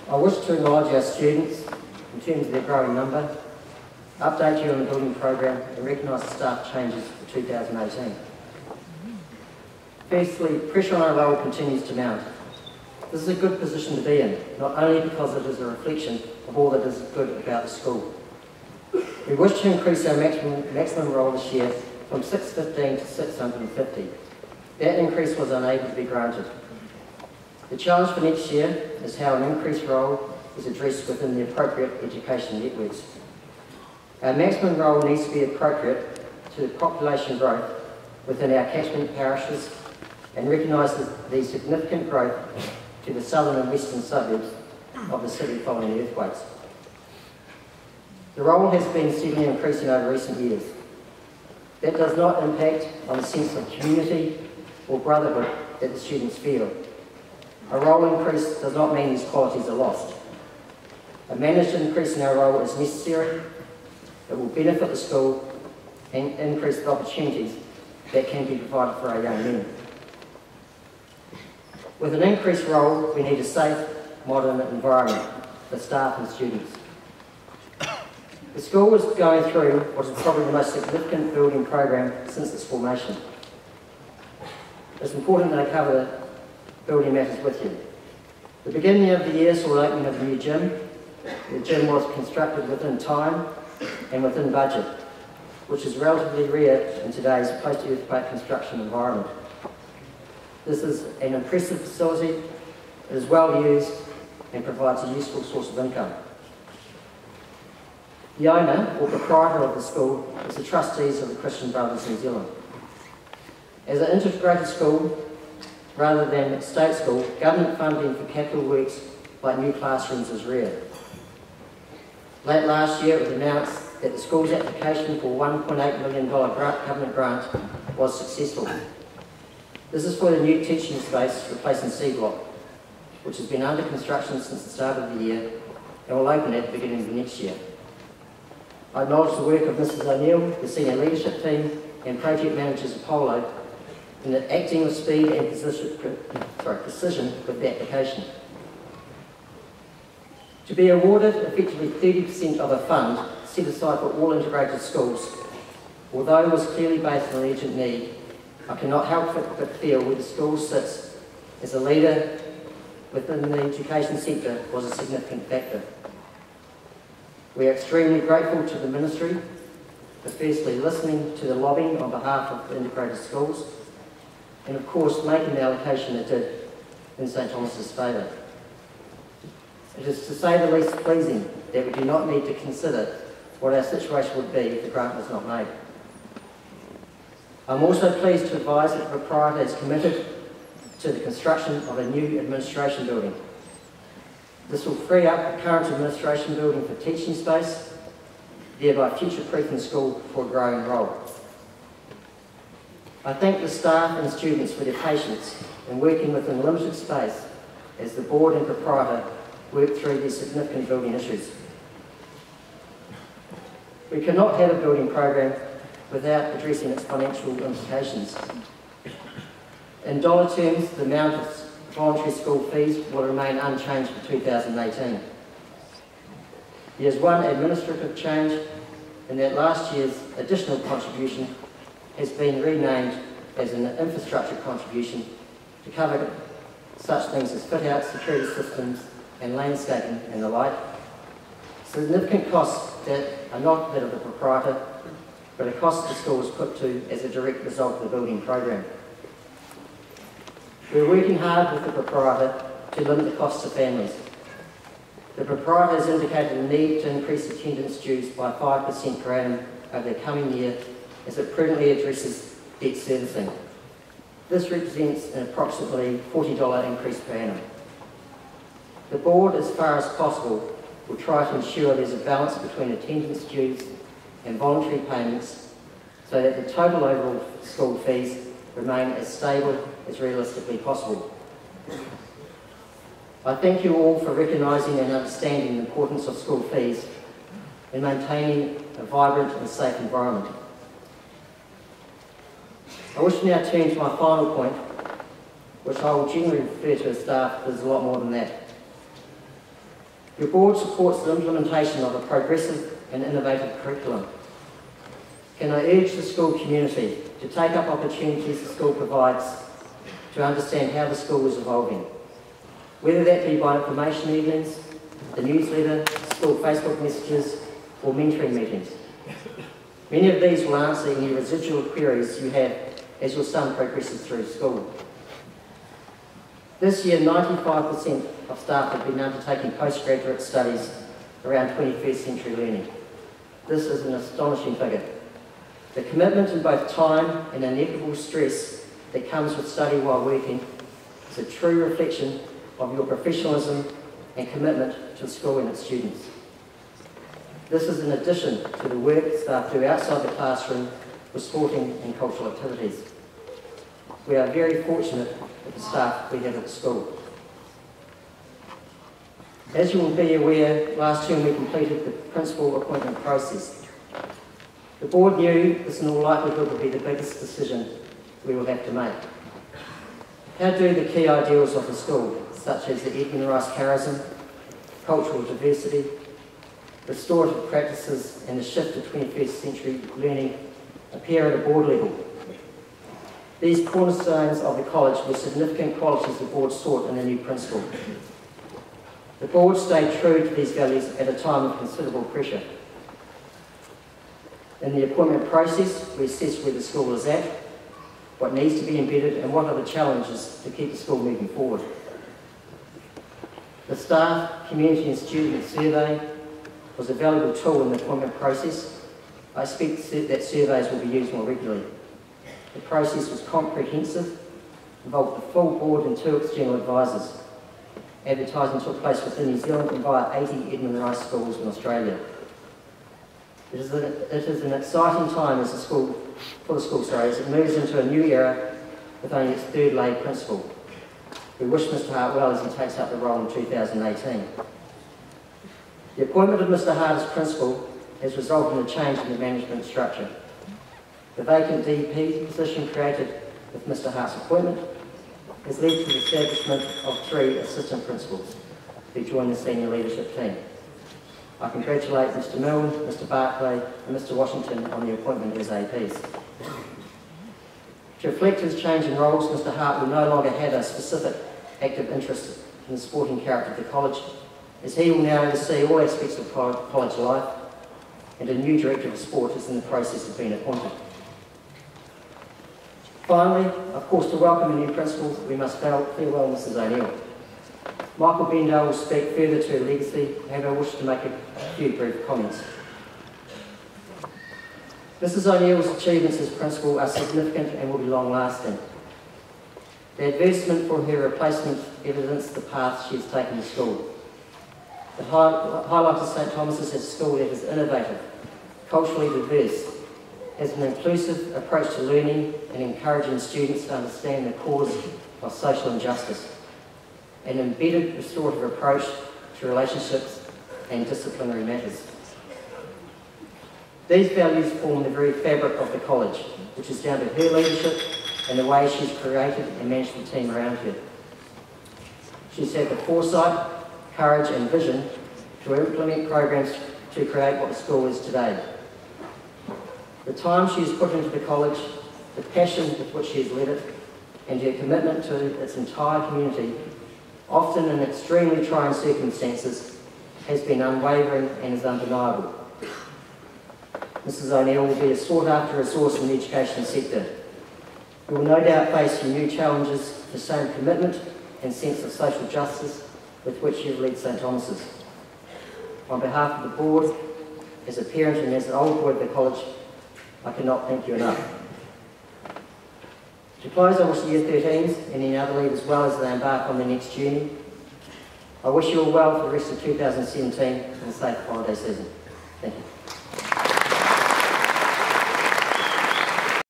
I wish to acknowledge our students in terms of their growing number, update you on the building program and recognise the staff changes for 2018. Firstly, pressure on our role continues to mount. This is a good position to be in, not only because it is a reflection of all that is good about the school. We wish to increase our maximum roll this year from 615 to 650. That increase was unable to be granted. The challenge for next year is how an increased role is addressed within the appropriate education networks. Our maximum role needs to be appropriate to the population growth within our catchment parishes and recognise the significant growth to the southern and western suburbs of the city following the earthquakes. The role has been steadily increasing over recent years. That does not impact on the sense of community or brotherhood that the students feel. A role increase does not mean these qualities are lost. A managed increase in our role is necessary. It will benefit the school and increase the opportunities that can be provided for our young men. With an increased role, we need a safe, modern environment for staff and students. The school is going through what is probably the most significant building program since its formation. It's important that I cover the building matters with you. The beginning of the year saw the opening of the new gym. The gym was constructed within time and within budget, which is relatively rare in today's post-earthquake construction environment. This is an impressive facility, it is well used and provides a useful source of income. The owner or proprietor of the school is the trustees of the Christian Brothers New Zealand. As an integrated school, rather than a state school, government funding for capital works like new classrooms is rare. Late last year it was announced that the school's application for a $1.8 million government grant was successful. This is for the new teaching space replacing C Block, which has been under construction since the start of the year and will open at the beginning of the next year. I acknowledge the work of Mrs O'Neill, the senior leadership team and project managers Apollo in acting with speed and precision with the application. To be awarded effectively 30% of a fund set aside for all integrated schools, although it was clearly based on urgent need, I cannot help but feel where the school sits as a leader within the education sector was a significant factor. We are extremely grateful to the Ministry for firstly listening to the lobbying on behalf of the integrated schools and of course making the allocation it did in St Thomas's favour. It is to say the least pleasing that we do not need to consider what our situation would be if the grant was not made. I'm also pleased to advise that the proprietor is committed to the construction of a new administration building. This will free up the current administration building for teaching space, thereby future-proofing the school for a growing role. I thank the staff and students for their patience in working within limited space as the board and proprietor work through these significant building issues. We cannot have a building program without addressing its financial implications. In dollar terms, the amount of voluntary school fees will remain unchanged for 2018. There is one administrative change in that last year's additional contribution has been renamed as an infrastructure contribution to cover such things as fit-out, security systems and landscaping and the like. Significant costs that are not that of the proprietor, but a cost the school was put to as a direct result of the building program. We're working hard with the proprietor to limit the costs to families. The proprietor has indicated the need to increase attendance dues by 5% per annum over the coming year as it prudently addresses debt servicing. This represents an approximately $40 increase per annum. The board, as far as possible, will try to ensure there's a balance between attendance dues and voluntary payments so that the total overall school fees remain as stable as realistically possible. I thank you all for recognising and understanding the importance of school fees in maintaining a vibrant and safe environment. I wish to now turn to my final point, which I will generally refer to as staff, but there's a lot more than that. Your board supports the implementation of a progressive and innovative curriculum. Can I urge the school community to take up opportunities the school provides to understand how the school is evolving, whether that be by information evenings, the newsletter, school Facebook messages, or mentoring meetings. Many of these will answer any residual queries you have as your son progresses through school. This year, 95% of staff have been undertaking postgraduate studies around 21st century learning. This is an astonishing figure. The commitment in both time and inevitable stress that comes with study while working is a true reflection of your professionalism and commitment to the school and its students. This is in addition to the work staff do outside the classroom with sporting and cultural activities. We are very fortunate with the staff we have at the school. As you will be aware, last term we completed the principal appointment process. The board knew this in all likelihood would be the biggest decision we will have to make. How do the key ideals of the school, such as the Edmund Rice charism, cultural diversity, restorative practices and the shift to 21st century learning appear at a board level? These cornerstones of the college were significant qualities the board sought in a new principal. The board stayed true to these values at a time of considerable pressure. In the appointment process, we assessed where the school is at, what needs to be embedded, and what are the challenges to keep the school moving forward. The staff, community and student survey was a valuable tool in the appointment process. I expect that surveys will be used more regularly. The process was comprehensive, involved the full board and 2 external advisors. Advertising took place within New Zealand and via 80 Edmund Rice schools in Australia. It is an exciting time as the school, as it moves into a new era with only its 3rd lay principal. We wish Mr Hart well as he takes up the role in 2018. The appointment of Mr Hart as principal has resulted in a change in the management structure. The vacant DP position created with Mr Hart's appointment has led to the establishment of 3 assistant principals who join the senior leadership team. I congratulate Mr Milne, Mr Barclay and Mr Washington on the appointment as APs. To reflect his change in roles, Mr Hart will no longer have a specific active interest in the sporting character of the college, as he will now oversee all aspects of college life, and a new director of sport is in the process of being appointed. Finally, of course, to welcome a new principal, we must farewell Mrs O'Neill. Michael Bendale will speak further to her legacy, however I wish to make a few brief comments. Mrs O'Neill's achievements as principal are significant and will be long-lasting. The advertisement for her replacement evidenced the path she has taken to school. The highlight of St Thomas's as a school that is innovative, culturally diverse, has an inclusive approach to learning and encouraging students to understand the cause of social injustice, an embedded restorative approach to relationships and disciplinary matters. These values form the very fabric of the college, which is down to her leadership and the way she's created and managed the team around her. She's had the foresight, courage and vision to implement programs to create what the school is today. The time she has put into the college, the passion with which she has led it, and her commitment to its entire community, often in extremely trying circumstances, has been unwavering and is undeniable. Mrs O'Neill will be a sought-after resource in the education sector. You will no doubt face some new challenges, the same commitment and sense of social justice with which you've led St Thomas's. On behalf of the board, as a parent and as an old boy of the college, I cannot thank you enough. To close, I wish the Year 13s and any other leaders well as they embark on their next journey. I wish you all well for the rest of 2017 and a safe holiday season. Thank you.